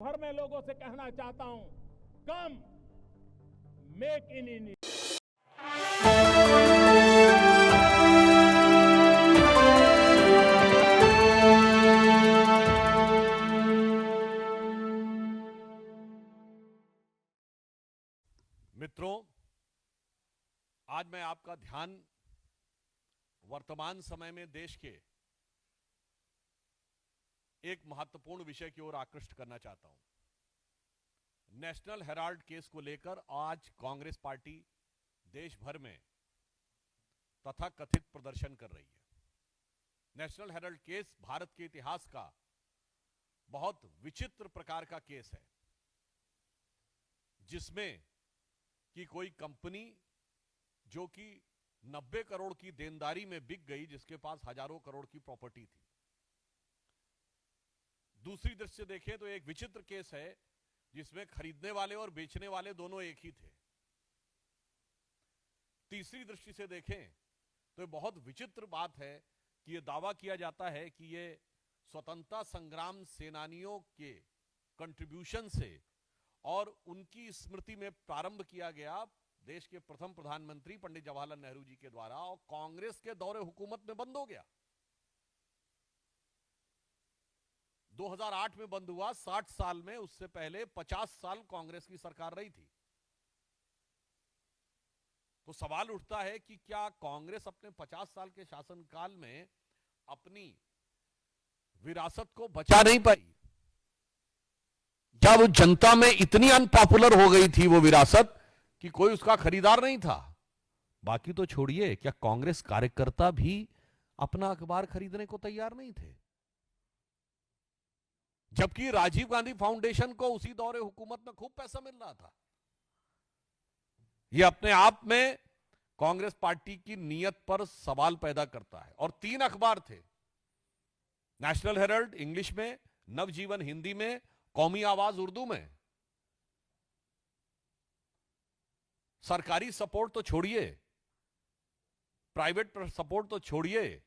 भर में लोगों से कहना चाहता हूं, कम मेक इन इंडिया। मित्रों, आज मैं आपका ध्यान वर्तमान समय में देश के एक महत्वपूर्ण विषय की ओर आकृष्ट करना चाहता हूं। नेशनल हेराल्ड केस को लेकर आज कांग्रेस पार्टी देश भर में तथाकथित प्रदर्शन कर रही है। नेशनल हेराल्ड केस भारत के इतिहास का बहुत विचित्र प्रकार का केस है, जिसमें कि कोई कंपनी जो कि 90 करोड़ की देनदारी में बिक गई, जिसके पास हजारों करोड़ की प्रॉपर्टी थी। दूसरी दृष्टि से देखें तो एक विचित्र केस है जिसमें खरीदने वाले और बेचने वाले दोनों एक ही थे। तीसरी दृष्टि से देखें तो बहुत विचित्र बात है कि यह दावा किया जाता है कि यह स्वतंत्रता संग्राम सेनानियों के कंट्रीब्यूशन से और उनकी स्मृति में प्रारंभ किया गया देश के प्रथम प्रधानमंत्री पंडित जवाहरलाल नेहरू जी के द्वारा, और कांग्रेस के दौरे हुकूमत में बंद हो गया। 2008 में बंद हुआ। 60 साल में उससे पहले 50 साल कांग्रेस की सरकार रही थी। तो सवाल उठता है कि क्या कांग्रेस अपने 50 साल के शासनकाल में अपनी विरासत को बचा नहीं पाई? क्या वो जनता में इतनी अनपॉपुलर हो गई थी वो विरासत कि कोई उसका खरीदार नहीं था? बाकी तो छोड़िए, क्या कांग्रेस कार्यकर्ता भी अपना अखबार खरीदने को तैयार नहीं थे? जबकि राजीव गांधी फाउंडेशन को उसी दौरे हुकूमत में खूब पैसा मिल रहा था। यह अपने आप में कांग्रेस पार्टी की नीयत पर सवाल पैदा करता है। और 3 अखबार थे, नेशनल हेराल्ड इंग्लिश में, नवजीवन हिंदी में, कौमी आवाज उर्दू में। सरकारी सपोर्ट तो छोड़िए, प्राइवेट सपोर्ट तो छोड़िए,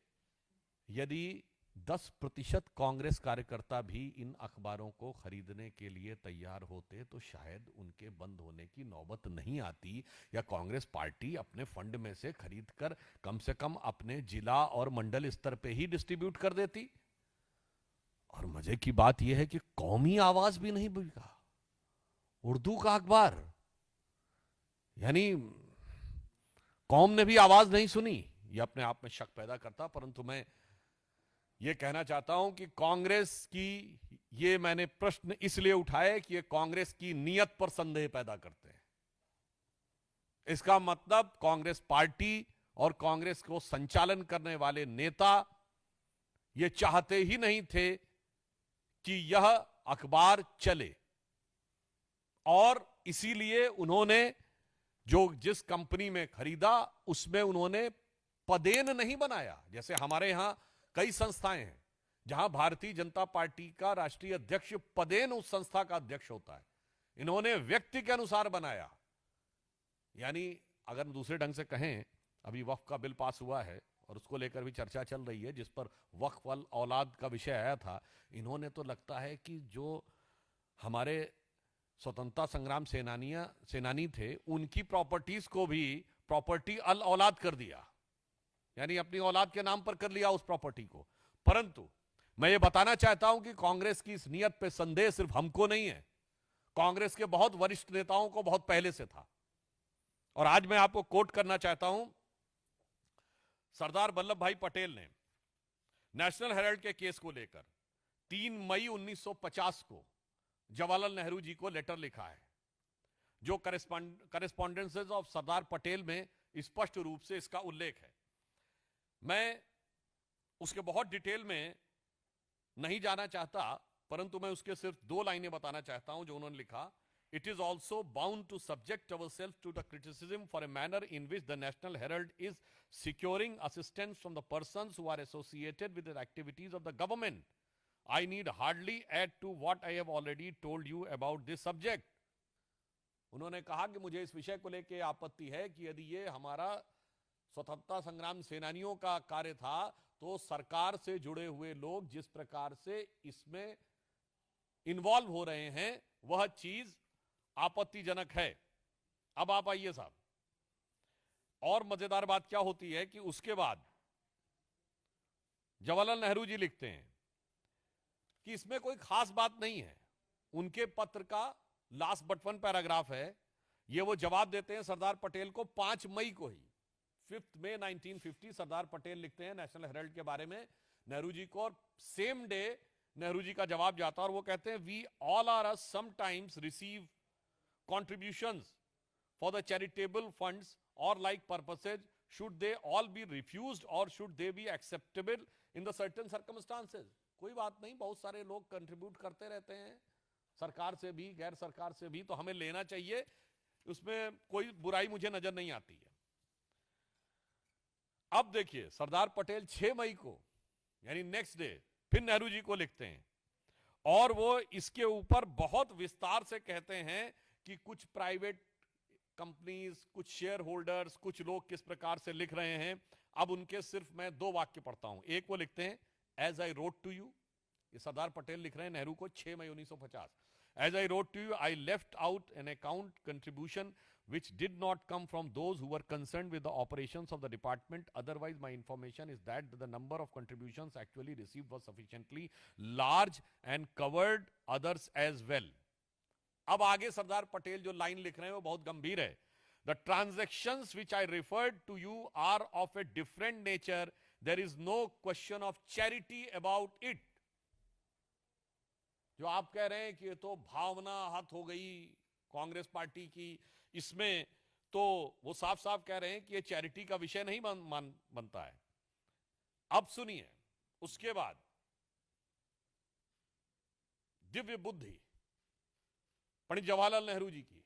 यदि 10% कांग्रेस कार्यकर्ता भी इन अखबारों को खरीदने के लिए तैयार होते तो शायद उनके बंद होने की नौबत नहीं आती, या कांग्रेस पार्टी अपने फंड में से खरीदकर कम से कम अपने जिला और मंडल स्तर पे ही डिस्ट्रीब्यूट कर देती। और मजे की बात यह है कि कौमी आवाज भी नहीं बिका, उर्दू का अखबार, यानी कौम ने भी आवाज नहीं सुनी। यह अपने आप में शक पैदा करता। परंतु मैं यह कहना चाहता हूं कि कांग्रेस की, ये मैंने प्रश्न इसलिए उठाए कि ये कांग्रेस की नीयत पर संदेह पैदा करते हैं। इसका मतलब कांग्रेस पार्टी और कांग्रेस को संचालन करने वाले नेता ये चाहते ही नहीं थे कि यह अखबार चले, और इसीलिए उन्होंने जो जिस कंपनी में खरीदा उसमें उन्होंने पदेन नहीं बनाया। जैसे हमारे यहां कई संस्थाएं हैं जहां भारतीय जनता पार्टी का राष्ट्रीय अध्यक्ष पदेन उस संस्था का अध्यक्ष होता है। इन्होंने व्यक्ति के अनुसार बनाया। यानी अगर दूसरे ढंग से कहें, अभी वक्फ का बिल पास हुआ है और उसको लेकर भी चर्चा चल रही है, जिस पर वक्फ वाल औलाद का विषय आया था। इन्होंने तो लगता है कि जो हमारे स्वतंत्रता संग्राम सेनानी थे, उनकी प्रॉपर्टीज को भी प्रॉपर्टी अल औलाद कर दिया, यानी अपनी औलाद के नाम पर कर लिया उस प्रॉपर्टी को। परंतु मैं ये बताना चाहता हूं कि कांग्रेस की इस नियत पे संदेह सिर्फ हमको नहीं है, कांग्रेस के बहुत वरिष्ठ नेताओं को बहुत पहले से था। और आज मैं आपको कोट करना चाहता हूं, सरदार वल्लभ भाई पटेल ने नेशनल हेराल्ड के केस को लेकर 3 मई 1950 को जवाहरलाल नेहरू जी को लेटर लिखा है, जो करेस्पॉन्डेंसेस ऑफ सरदार पटेल में स्पष्ट रूप से इसका उल्लेख है। मैं उसके बहुत डिटेल में नहीं जाना चाहता, परंतु मैं उसके सिर्फ 2 लाइनें बताना चाहता हूं जो उन्होंने लिखा। It is also bound to subject ourself to the criticism for a manner in which the National Herald is securing assistance from the persons who are associated with the activities of the government. I need hardly add to what I have already told you about this subject. उन्होंने कहा कि मुझे इस विषय को लेकर आपत्ति है कि यदि ये हमारा स्वतंत्रता संग्राम सेनानियों का कार्य था, तो सरकार से जुड़े हुए लोग जिस प्रकार से इसमें इन्वॉल्व हो रहे हैं वह चीज आपत्तिजनक है। अब आप आइए साहब, और मजेदार बात क्या होती है कि उसके बाद जवाहरलाल नेहरू जी लिखते हैं कि इसमें कोई खास बात नहीं है। उनके पत्र का लास्ट बट वन पैराग्राफ है, ये वो जवाब देते हैं सरदार पटेल को 5 मई को ही, 5 मई 1950 सरदार पटेल लिखते हैं नेशनल हेराल्ड के बारे में नेहरू जी को, और सेम डे नेहरू जी का जवाब जाता है और वो कहते हैं we all are sometimes receive contributions for the charitable funds or like purposes, should they all be refused or should they be acceptable in the certain circumstances? कोई बात नहीं, बहुत सारे लोग कंट्रीब्यूट करते रहते हैं, सरकार से भी गैर सरकार से भी, तो हमें लेना चाहिए, उसमें कोई बुराई मुझे नजर नहीं आती है। अब देखिए सरदार पटेल 6 मई को यानी नेक्स्ट डे फिर नेहरू जी को लिखते हैं और वो इसके ऊपर बहुत विस्तार से कहते हैं कि कुछ प्राइवेट कंपनीज, कुछ शेयर होल्डर्स, कुछ लोग किस प्रकार से लिख रहे हैं। अब उनके सिर्फ मैं 2 वाक्य पढ़ता हूं। एक वो लिखते हैं as I wrote to you, ये सरदार पटेल लिख रहे हैं नेहरू को 6 मई 1950। As I wrote to you I left out an account contribution which did not come from those who were concerned with the operations of the department. Otherwise, my information is that the number of contributions actually received was sufficiently large and covered others as well. अब आगे सरदार पटेल जो line लिख रहे हैं वो बहुत गंभीर है। The transactions which I referred to you are of a different nature. There is no question of charity about it. जो आप कह रहे हैं कि ये तो भावना हत हो गई कांग्रेस पार्टी की, इसमें तो वो साफ साफ कह रहे हैं कि ये चैरिटी का विषय नहीं बनता है। अब सुनिए, उसके बाद दिव्य बुद्धि पंडित जवाहरलाल नेहरू जी की।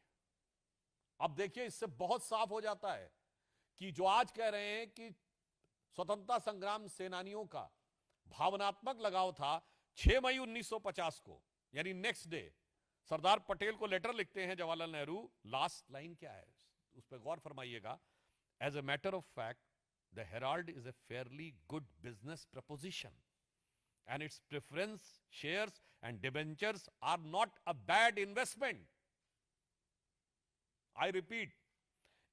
अब देखिए इससे बहुत साफ हो जाता है कि जो आज कह रहे हैं कि स्वतंत्रता संग्राम सेनानियों का भावनात्मक लगाव था, 6 मई 1950 को यानी नेक्स्ट डे सरदार पटेल को लेटर लिखते हैं जवाहरलाल नेहरू। लास्ट लाइन क्या है उस पर गौर फरमाइएगा। As a matter of fact the Herald is a fairly good business proposition and its preference shares and debentures are not a bad investment. I repeat,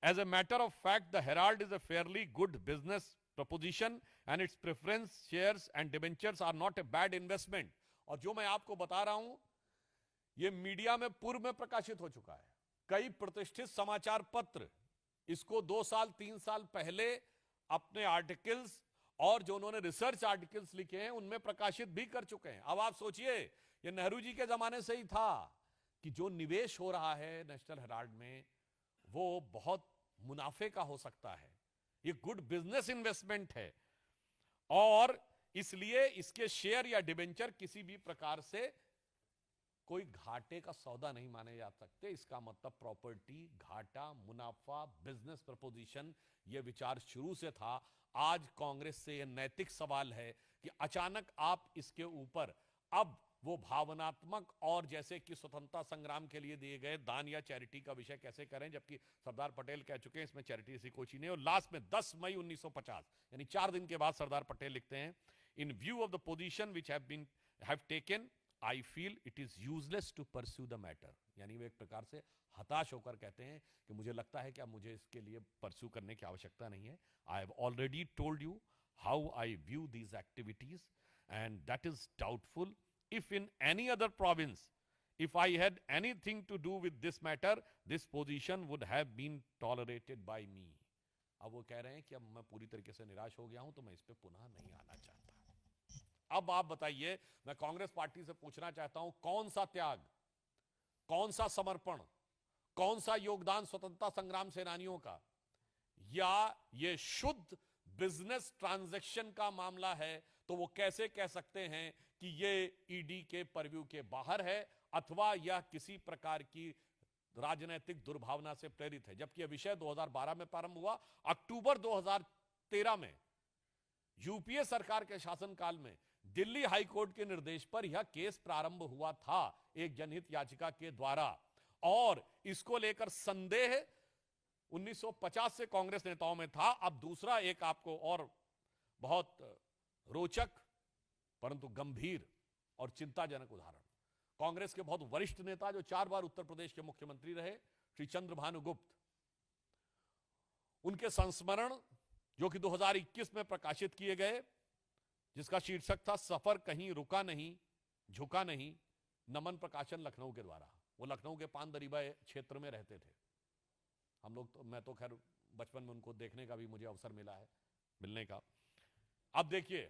as a matter of fact the Herald is a fairly good business proposition and its preference shares and debentures are not a bad investment. और जो मैं आपको बता रहा हूं ये media में पूर्व में प्रकाशित हो चुका है। कई प्रतिष्ठित समाचार पत्र इसको 2 साल 3 साल पहले अपने आर्टिकल्स और जो उन्होंने रिसर्च आर्टिकल्स लिखे हैं उनमें प्रकाशित भी कर चुके हैं। अब आप सोचिए ये नेहरू जी के जमाने से ही था कि जो निवेश हो रहा है नेशनल हेराल्ड में वो बहुत मुनाफे का हो सकता है, ये गुड बिजनेस इन्वेस्टमेंट है और इसलिए इसके शेयर या डिबेंचर किसी भी प्रकार से कोई घाटे का सौदा नहीं माने जा सकते। इसका मतलब प्रॉपर्टी, घाटा, मुनाफा, बिजनेस प्रपोजिशन, यह विचार शुरू से था। आज कांग्रेस से यह नैतिक सवाल है कि अचानक आप इसके ऊपर अब वो भावनात्मक और जैसे कि स्वतंत्रता संग्राम के लिए दिए गए दान या चैरिटी का विषय कैसे करें, जबकि सरदार पटेल कह चुके हैं इसमें चैरिटी ऐसी कोई नहीं। और लास्ट में 10 मई 1950 यानी 4 दिन के बाद सरदार पटेल लिखते हैं in view of the position which have taken I feel it is useless to pursue the matter. यानी वे एक प्रकार से हताश होकर कहते हैं कि मुझे लगता है कि अब मुझे इसके लिए परस्यू करने की आवश्यकता नहीं है। I have already told you how eye view these activities and that is doubtful if in any other province if I had anything to do with this matter this position would have been tolerated by me। अब वो कह रहे हैं कि अब मैं पूरी तरीके से निराश हो गया हूं तो मैं इस पे पुनः नहीं आना चाहता। अब आप बताइए, मैं कांग्रेस पार्टी से पूछना चाहता हूं कौन सा त्याग, कौन सा समर्पण, कौन सा योगदान स्वतंत्रता संग्राम सेनानियों का, या ये शुद्ध बिजनेस ट्रांजैक्शन का मामला है तो वो कैसे कह सकते हैं कि ये ईडी के परव्यू के बाहर है अथवा यह किसी प्रकार की राजनीतिक दुर्भावना से प्रेरित है। जबकि यह विषय 2012 में प्रारंभ हुआ, अक्टूबर 2013 में यूपीए सरकार के शासनकाल में दिल्ली हाईकोर्ट के निर्देश पर यह केस प्रारंभ हुआ था एक जनहित याचिका के द्वारा, और इसको लेकर संदेह 1950 से कांग्रेस नेताओं में था। अब दूसरा एक आपको और बहुत रोचक परंतु गंभीर और चिंताजनक उदाहरण, कांग्रेस के बहुत वरिष्ठ नेता जो 4 बार उत्तर प्रदेश के मुख्यमंत्री रहे, श्री चंद्रभानु गुप्त, उनके संस्मरण जो कि 2021 में प्रकाशित किए गए, जिसका शीर्षक था सफर कहीं रुका नहीं, झुका नहीं, नमन प्रकाशन लखनऊ के द्वारा। वो लखनऊ के पानदरीबा क्षेत्र में रहते थे। हम लोग तो, मैं तो खैर बचपन में उनको देखने का भी मुझे अवसर मिला है, मिलने का। अब देखिए,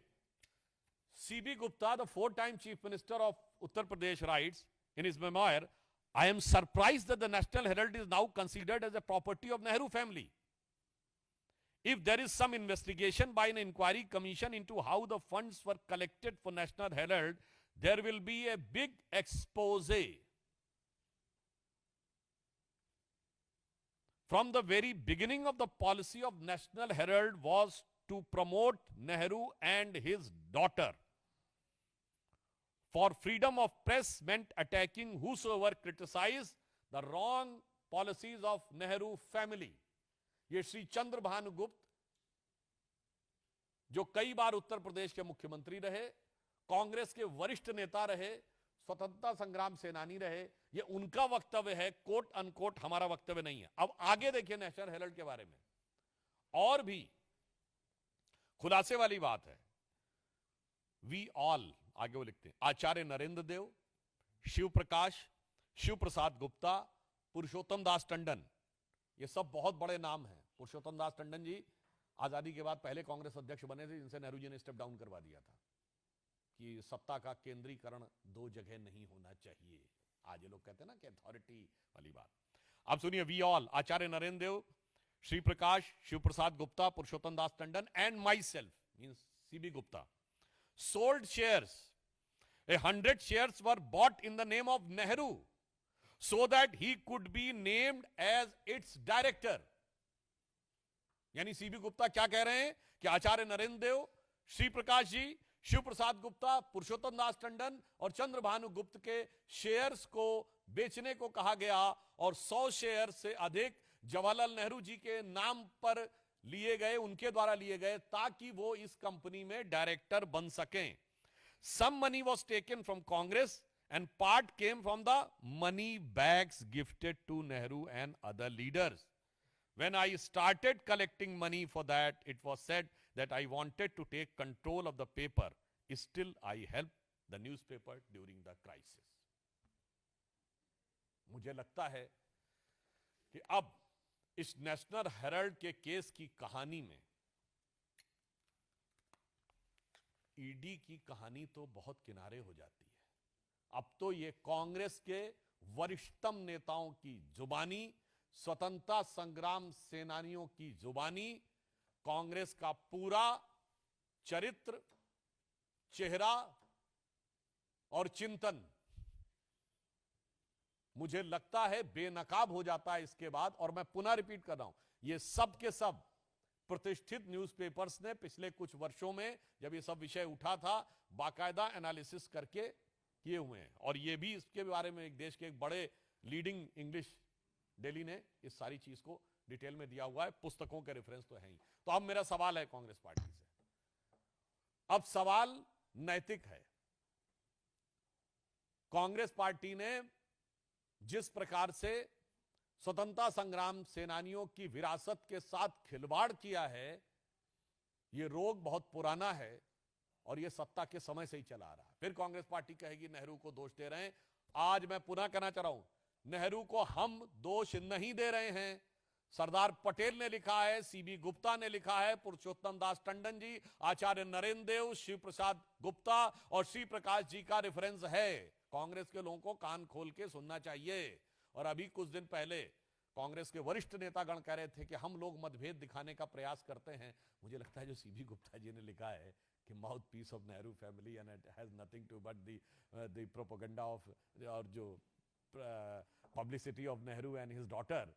CB Gupta, the 4-time chief minister of Uttar Pradesh, writes in his memoir, I am surprised that the National Herald is now considered as a property of Nehru family. If there is some investigation by an inquiry commission into how the funds were collected for National Herald, there will be a big expose. From the very beginning of the policy of National Herald was to promote Nehru and his daughter. For freedom of press meant attacking whosoever criticized the wrong policies of Nehru family. ये श्री चंद्रभानु गुप्त, जो कई बार उत्तर प्रदेश के मुख्यमंत्री रहे, कांग्रेस के वरिष्ठ नेता रहे, स्वतंत्रता संग्राम सेनानी रहे, ये उनका वक्तव्य है, कोट अनकोट, हमारा वक्तव्य नहीं है। अब आगे देखिए नेशनल हेराल्ड के बारे में और भी खुलासे वाली बात है। वी ऑल, आगे वो लिखते हैं, आचार्य नरेंद्र देव, शिव प्रकाश, शिव प्रसाद गुप्ता, पुरुषोत्तम दास टंडन, ये सब बहुत बड़े नाम हैं। पुरुषोत्तम दास टंडन जी आजादी के बाद पहले कांग्रेस अध्यक्ष बने थे, जिनसे नेहरू जी ने स्टेप डाउन करवा दिया था कि सत्ता का केंद्रीकरण 2 जगह नहीं होना चाहिए। आज ये लोग कहते हैं ना कि अथॉरिटी वाली बात। अब सुनिए, we all, Acharya Narendra Dev, Shri Prakash, Shiv Prasad Gupta, Purushottam Das Tandon and myself means CB Gupta sold shares, 100 shares were bought in the name of Nehru so that he could be named as its director. यानी सीबी गुप्ता क्या कह रहे हैं कि आचार्य नरेंद्र देव, श्री प्रकाश जी, शिव प्रसाद गुप्ता, पुरुषोत्तम दास टंडन और चंद्रभानु गुप्त के शेयर्स को बेचने को कहा गया और 100 शेयर से अधिक जवाहरलाल नेहरू जी के नाम पर लिए गए, उनके द्वारा लिए गए, ताकि वो इस कंपनी में डायरेक्टर बन सकें। Some money was taken from Congress and part came from the money bags gifted to Nehru and other leaders. When I started collecting money for that, it was said that I wanted to take control of the paper. Still, I helped the newspaper during the crisis. मुझे लगता है कि अब इस national Herald के case की कहानी में ईडी की कहानी तो बहुत किनारे हो जाती है। अब तो ये कांग्रेस के वरिष्ठतम नेताओं की जुबानी, स्वतंत्रता संग्राम सेनानियों की जुबानी, कांग्रेस का पूरा चरित्र, चेहरा और चिंतन मुझे लगता है बेनकाब हो जाता है इसके बाद। और मैं पुनः रिपीट कर रहा हूं, ये सब के सब प्रतिष्ठित न्यूज़पेपर्स ने पिछले कुछ वर्षों में जब ये सब विषय उठा था, बाकायदा एनालिसिस करके किए हुए हैं। और ये भी इसके बारे में एक देश के एक बड़े लीडिंग इंग्लिश डेली ने इस सारी चीज को डिटेल में दिया हुआ है, पुस्तकों के रेफरेंस तो है ही। तो अब मेरा सवाल है कांग्रेस पार्टी से, अब सवाल नैतिक है। कांग्रेस पार्टी ने जिस प्रकार से स्वतंत्रता संग्राम सेनानियों की विरासत के साथ खिलवाड़ किया है, यह रोग बहुत पुराना है और यह सत्ता के समय से ही चला आ रहा है। फिर कांग्रेस पार्टी कहेगी नेहरू को दोष दे रहे हैं। आज मैं पुनः कहना चाह रहा हूं, नेहरू को हम दोष नहीं दे रहे हैं। सरदार पटेल ने लिखा है, सीबी गुप्ता ने लिखा है, पुरुषोत्तम दास टंडन जी, आचार्य नरेंद्र देव, शिव प्रसाद गुप्ता और श्री प्रकाश जी का रेफरेंस है। कांग्रेस के लोगों को कान खोल के सुनना चाहिए। और अभी कुछ दिन पहले कांग्रेस के वरिष्ठ नेतागण कह रहे थे कि हम लोग मतभेद दिखाने का प्रयास करते हैं। मुझे लगता है जो सीबी गुप्ता जी ने लिखा है कि mouthpiece of Nehru family and it has nothing to but the propaganda of और जो publicity of Nehru and his daughter,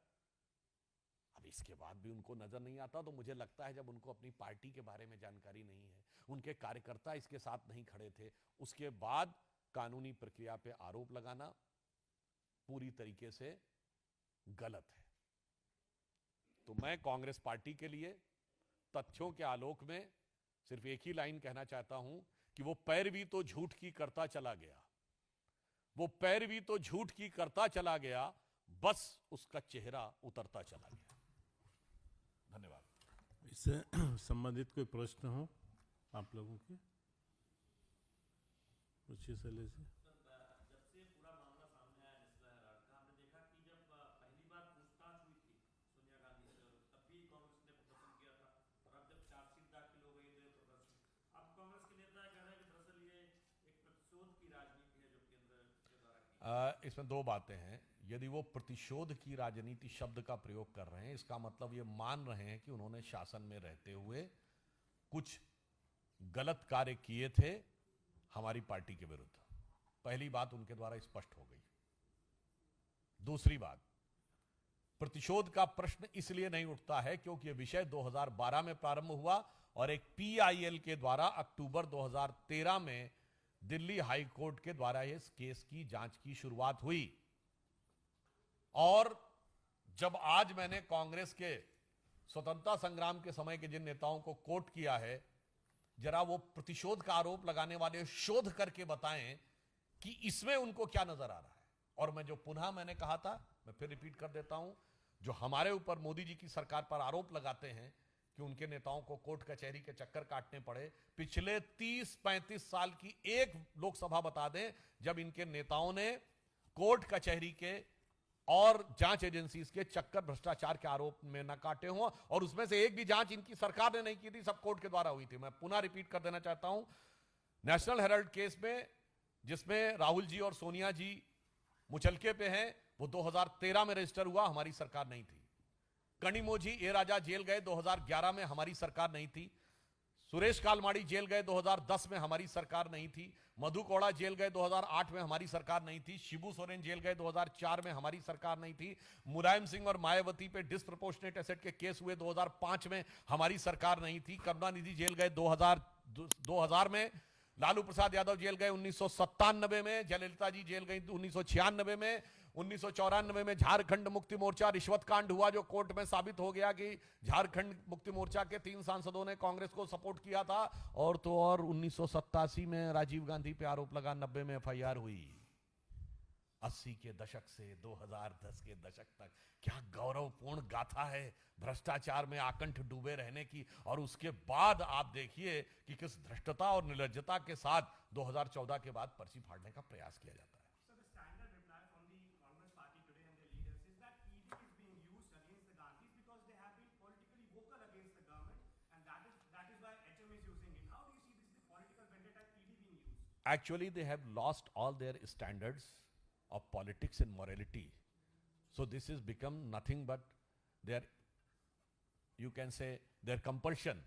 अब इसके बाद भी उनको नजर नहीं आता। तो मुझे लगता है जब उनको अपनी पार्टी के बारे में जानकारी नहीं है, उनके कार्यकर्ता इसके साथ नहीं खड़े थे, उसके बाद कानूनी प्रक्रिया पे आरोप लगाना पूरी तरीके से गलत है। तो मैं कांग्रेस पार्टी के लिए तथ्यों के आलोक में सिर्फ एक ही लाइन कहना चाहता हूं कि वो पैरवी तो झूठ की करता चला गया, वो पैरवी तो झूठ की करता चला गया, बस उसका चेहरा उतरता चला गया। धन्यवाद। इससे संबंधित कोई प्रश्न हो आप लोगों के? पूछिए शैलेश जी। जब से पूरा मामला सामने आया नेशनल हेराल्ड का, हमने देखा कि जब पहली बार पूछताछ हुई थी सोनिया गांधी से, तब भी कांग्रेस ने प्रदर्शन किया था, और अब जब चार्जशीट दाखिल हो गई तो ये प्रदर्शन। अब कांग्रेस के नेता कह रहे हैं कि दरअसल ये एक प्रतिशोध की राजनीति है जो केंद्र के द्वारा की। इसमें दो बातें हैं। यदि वो प्रतिशोध की राजनीति शब्द का प्रयोग कर रहे हैं, इसका मतलब ये मान रहे हैं कि उन्होंने शासन में रहते हुए कुछ गलत कार्य किए थे हमारी पार्टी के विरुद्ध। पहली बात उनके द्वारा स्पष्ट हो गई। दूसरी बात, प्रतिशोध का प्रश्न इसलिए नहीं उठता है क्योंकि यह विषय 2012 में प्रारंभ हुआ और एक पीआईएल के द्वारा अक्टूबर 2013 में दिल्ली हाई कोर्ट के द्वारा इस केस की जांच की शुरुआत हुई। और जब आज मैंने कांग्रेस के स्वतंत्रता संग्राम के समय के जिन नेताओं को कोट किया है, जरा वो प्रतिशोध का आरोप लगाने वाले शोध करके बताएं कि इसमें उनको क्या नजर आ रहा है। और मैं जो पुनः मैंने कहा था, मैं फिर रिपीट कर देता हूं, जो हमारे ऊपर मोदी जी की सरकार पर आरोप लगाते हैं कि उनके नेताओं को कोर्ट कचहरी के चक्कर काटने पड़े, पिछले 30-35 साल की एक लोकसभा बता दें जब इनके नेताओं ने कोर्ट कचहरी के और जांच एजेंसीज के चक्कर भ्रष्टाचार के आरोप में न काटे हों, और उसमें से एक भी जांच इनकी सरकार ने नहीं की थी, सब कोर्ट के द्वारा हुई थी। मैं पुनः रिपीट कर देना चाहता हूं, नेशनल हेराल्ड केस में जिसमें राहुल जी और सोनिया जी मुचलके पे हैं, वो 2013 में रजिस्टर हुआ, हमारी सरकार नहीं थी। कनिमोझी ए राजा जेल गए 2011 में, हमारी सरकार नहीं थी। सुरेश कालमाड़ी जेल गए 2010 में, हमारी सरकार नहीं थी। मधु कोड़ा जेल गए 2008 में, हमारी सरकार नहीं थी। शिबू सोरेन जेल गए 2004 में, हमारी सरकार नहीं थी। मुलायम सिंह और मायावती पे डिस्प्रपोर्शनेट एसेट के केस हुए 2005 में, हमारी सरकार नहीं थी। करुणानिधि जेल गए 2000 में। लालू प्रसाद यादव जेल गए 1997 में। जयललिता जी जेल गई 1996 में। 1994 में झारखंड मुक्ति मोर्चा रिश्वत कांड हुआ, जो कोर्ट में साबित हो गया कि झारखंड मुक्ति मोर्चा के 3 सांसदों ने कांग्रेस को सपोर्ट किया था। और तो और 1987 में राजीव गांधी पे आरोप लगा, 90 में एफआईआर हुई। 80 के दशक से 2010 के दशक तक क्या गौरवपूर्ण गाथा है भ्रष्टाचार में आकंठ डूबे रहने की। और उसके बाद आप देखिए कि किस धृष्टता और निर्लज्जता के साथ 2014 के बाद पर्ची फाड़ने का प्रयास किया जाता है। Actually, they have lost all their standards of politics and morality. So this has become nothing but their, you can say, their compulsion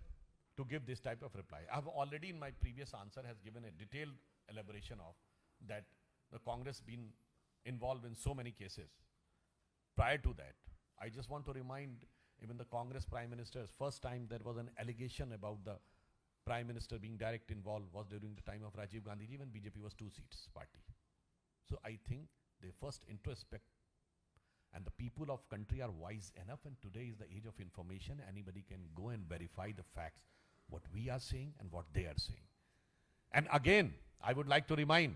to give this type of reply. I have already in my previous answer has given a detailed elaboration of that the Congress been involved in so many cases. Prior to that, I just want to remind even the Congress Prime Minister's first time there was an allegation about the Prime Minister being direct involved was during the time of Rajiv Gandhi ji when BJP was 2 seats party. So I think they first introspect, and the people of country are wise enough, and today is the age of information. Anybody can go and verify the facts, what we are saying and what they are saying. And again, I would like to remind,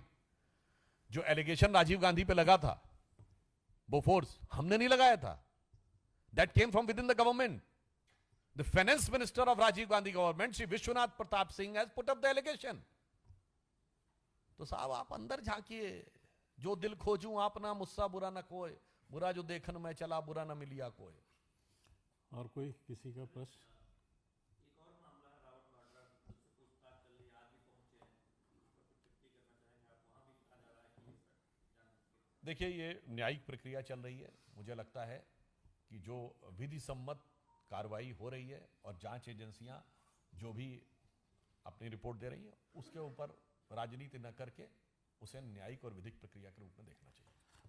जो allegation Rajiv Gandhi पे लगा था, Bofors, हमने नहीं लगाया था. That came from within the government. The finance minister of Rajiv Gandhi government, Shri Vishwanath Pratap Singh, has put up the allegation. तो साहब आप अंदर झांकिए, जो दिल खोजूं आपना मुस्सा बुरा न कोई, बुरा जो देखन में चला बुरा न मिलिया कोई। और कोई किसी का प्रश्न? एक और मामला है रावत वाड्रा, उससे पूछताछ चल रही है, आज भी पहुंचे हैं, उस पर कुछ टिप्पणी करना चाहेंगे आप? वहां भी कहा जा रहा है कि देखिए, ये न्यायिक प्रक्रिया चल रही है। मुझे लगता है कि जो विधि सम्मत कार्रवाई हो रही है और जांच एजेंसियां जो भी अपनी रिपोर्ट दे रही है, उसके ऊपर राजनीति न करके उसे न्यायिक और विधिक प्रक्रिया के रूप में देखना चाहिए।